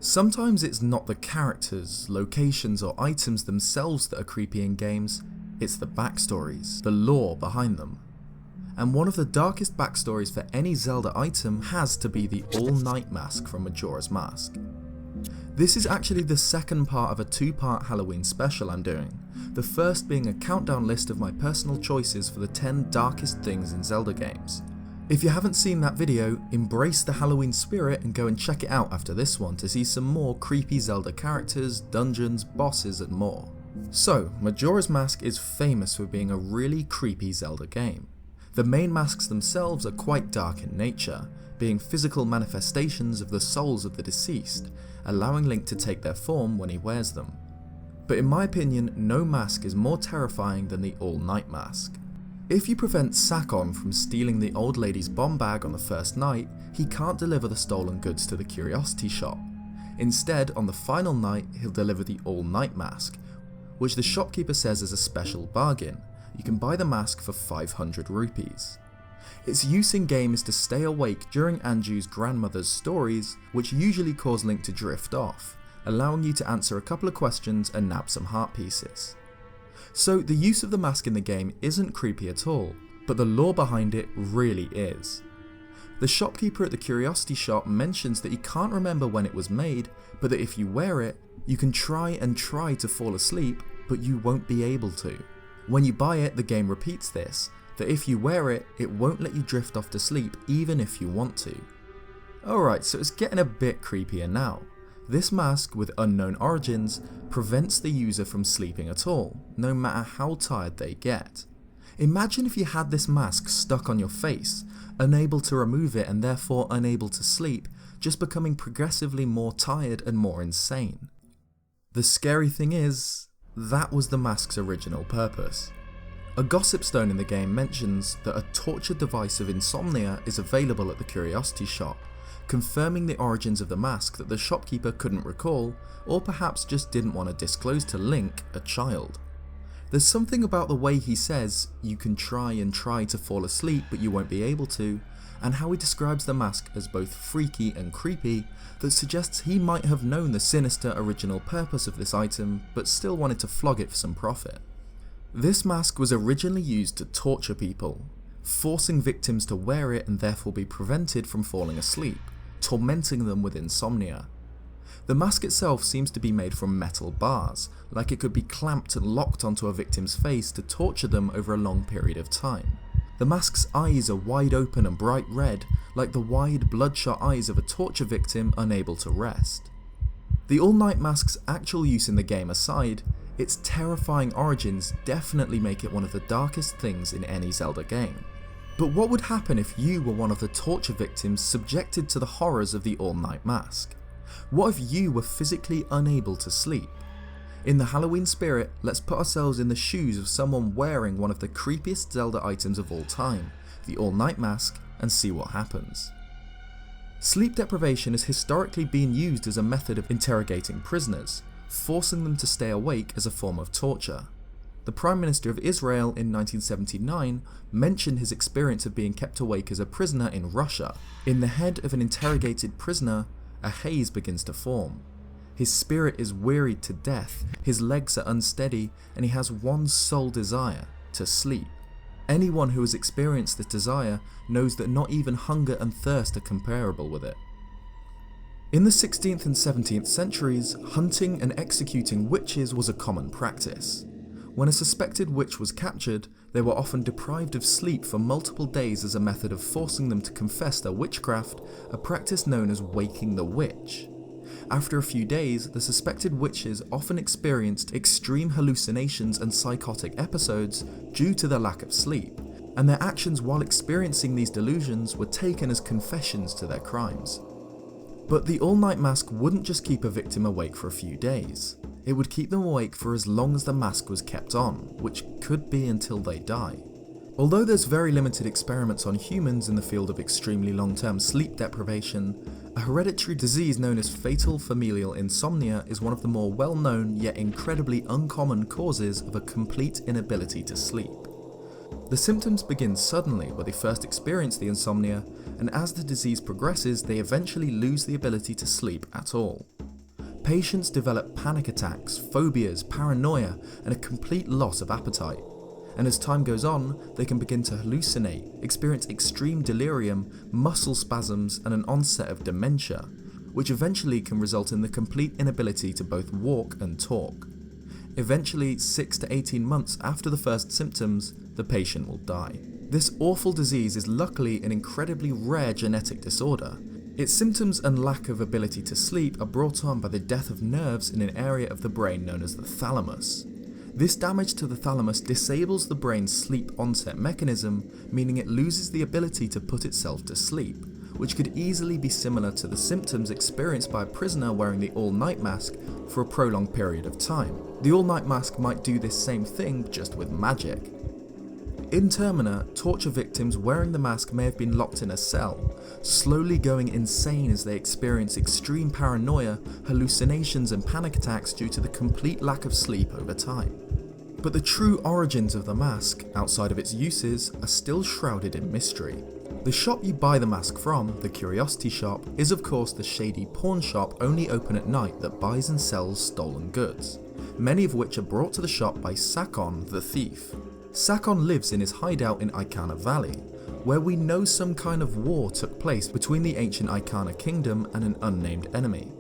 Sometimes it's not the characters, locations or items themselves that are creepy in games, it's the backstories, the lore behind them. And one of the darkest backstories for any Zelda item has to be the AllNight Mask from Majora's Mask. This is actually the second part of a two-part Halloween special I'm doing, the first being a countdown list of my personal choices for the 10 darkest things in Zelda games. If you haven't seen that video, embrace the Halloween spirit and go and check it out after this one to see some more creepy Zelda characters, dungeons, bosses and more. So, Majora's Mask is famous for being a really creepy Zelda game. The main masks themselves are quite dark in nature, being physical manifestations of the souls of the deceased, allowing Link to take their form when he wears them. But in my opinion, no mask is more terrifying than the AllNight Mask. If you prevent Sakon from stealing the old lady's bomb bag on the first night, he can't deliver the stolen goods to the curiosity shop. Instead, on the final night, he'll deliver the AllNight Mask, which the shopkeeper says is a special bargain. You can buy the mask for 500 rupees. Its use in game is to stay awake during Anju's grandmother's stories, which usually cause Link to drift off, allowing you to answer a couple of questions and nab some heart pieces. So the use of the mask in the game isn't creepy at all, but the lore behind it really is. The shopkeeper at the curiosity shop mentions that he can't remember when it was made, but that if you wear it, you can try to fall asleep, but you won't be able to. When you buy it, the game repeats this, that if you wear it, it won't let you drift off to sleep even if you want to. Alright, so it's getting a bit creepier now. This mask, with unknown origins, prevents the user from sleeping at all, no matter how tired they get. Imagine if you had this mask stuck on your face, unable to remove it and therefore unable to sleep, just becoming progressively more tired and more insane. The scary thing is, that was the mask's original purpose. A gossip stone in the game mentions that a torture device of Insomnia is available at the curiosity shop, confirming the origins of the mask that the shopkeeper couldn't recall, or perhaps just didn't want to disclose to Link, a child. There's something about the way he says, you can try to fall asleep but you won't be able to, and how he describes the mask as both freaky and creepy, that suggests he might have known the sinister original purpose of this item, but still wanted to flog it for some profit. This mask was originally used to torture people, forcing victims to wear it and therefore be prevented from falling asleep, tormenting them with insomnia. The mask itself seems to be made from metal bars, like it could be clamped and locked onto a victim's face to torture them over a long period of time. The mask's eyes are wide open and bright red, like the wide bloodshot eyes of a torture victim unable to rest. The AllNight Mask's actual use in the game aside, its terrifying origins definitely make it one of the darkest things in any Zelda game. But what would happen if you were one of the torture victims subjected to the horrors of the AllNight Mask? What if you were physically unable to sleep? In the Halloween spirit, let's put ourselves in the shoes of someone wearing one of the creepiest Zelda items of all time, the AllNight Mask, and see what happens. Sleep deprivation has historically been used as a method of interrogating prisoners, forcing them to stay awake as a form of torture. The Prime Minister of Israel in 1979 mentioned his experience of being kept awake as a prisoner in Russia. In the head of an interrogated prisoner, a haze begins to form. His spirit is wearied to death, his legs are unsteady, and he has one sole desire: to sleep. Anyone who has experienced this desire knows that not even hunger and thirst are comparable with it. In the 16th and 17th centuries, hunting and executing witches was a common practice. When a suspected witch was captured, they were often deprived of sleep for multiple days as a method of forcing them to confess their witchcraft, a practice known as waking the witch. After a few days, the suspected witches often experienced extreme hallucinations and psychotic episodes due to their lack of sleep, and their actions while experiencing these delusions were taken as confessions to their crimes. But the AllNight Mask wouldn't just keep a victim awake for a few days. It would keep them awake for as long as the mask was kept on, which could be until they die. Although there's very limited experiments on humans in the field of extremely long-term sleep deprivation, A hereditary disease known as fatal familial insomnia is one of the more well-known yet incredibly uncommon causes of a complete inability to sleep. The symptoms begin suddenly where they first experience the insomnia, and as the disease progresses they eventually lose the ability to sleep at all. Patients develop panic attacks, phobias, paranoia, and a complete loss of appetite. And as time goes on, they can begin to hallucinate, experience extreme delirium, muscle spasms, and an onset of dementia, which eventually can result in the complete inability to both walk and talk. Eventually, 6 to 18 months after the first symptoms, the patient will die. This awful disease is luckily an incredibly rare genetic disorder. Its symptoms and lack of ability to sleep are brought on by the death of nerves in an area of the brain known as the thalamus. This damage to the thalamus disables the brain's sleep onset mechanism, meaning it loses the ability to put itself to sleep, which could easily be similar to the symptoms experienced by a prisoner wearing the AllNight Mask for a prolonged period of time. The AllNight Mask might do this same thing, just with magic. In Termina, torture victims wearing the mask may have been locked in a cell, slowly going insane as they experience extreme paranoia, hallucinations and panic attacks due to the complete lack of sleep over time. But the true origins of the mask, outside of its uses, are still shrouded in mystery. The shop you buy the mask from, the Curiosity Shop, is of course the shady pawn shop only open at night that buys and sells stolen goods, many of which are brought to the shop by Sakon the thief. Sakon lives in his hideout in Icana Valley, where we know some kind of war took place between the ancient Icana Kingdom and an unnamed enemy.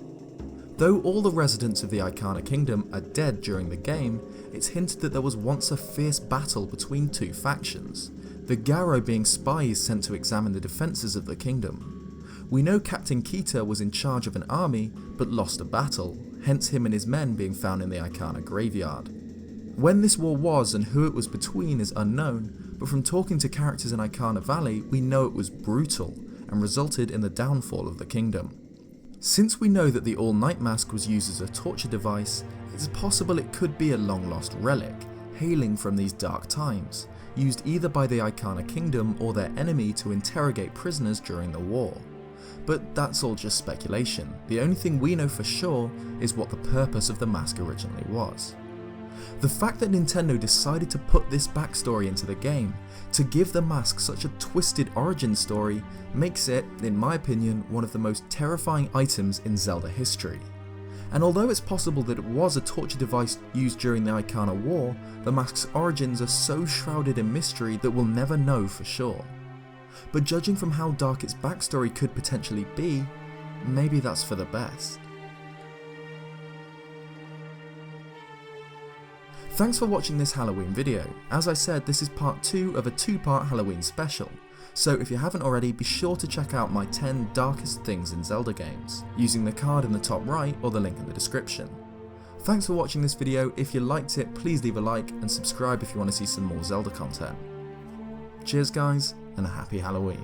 Though all the residents of the Icana Kingdom are dead during the game, it's hinted that there was once a fierce battle between two factions, the Garo being spies sent to examine the defences of the kingdom. We know Captain Kita was in charge of an army, but lost a battle, hence him and his men being found in the Icana graveyard. When this war was and who it was between is unknown, but from talking to characters in Icana Valley, we know it was brutal and resulted in the downfall of the kingdom. Since we know that the AllNight Mask was used as a torture device, it's possible it could be a long-lost relic, hailing from these dark times, used either by the Icana Kingdom or their enemy to interrogate prisoners during the war. But that's all just speculation. The only thing we know for sure is what the purpose of the mask originally was. The fact that Nintendo decided to put this backstory into the game, to give the mask such a twisted origin story, makes it, in my opinion, one of the most terrifying items in Zelda history. And although it's possible that it was a torture device used during the Icana War, the mask's origins are so shrouded in mystery that we'll never know for sure. But judging from how dark its backstory could potentially be, maybe that's for the best. Thanks for watching this Halloween video. As I said, this is part 2 of a 2-part Halloween special, so if you haven't already, be sure to check out my 10 darkest things in Zelda games, using the card in the top right or the link in the description. Thanks for watching this video. If you liked it, please leave a like and subscribe if you want to see some more Zelda content. Cheers guys, and a happy Halloween.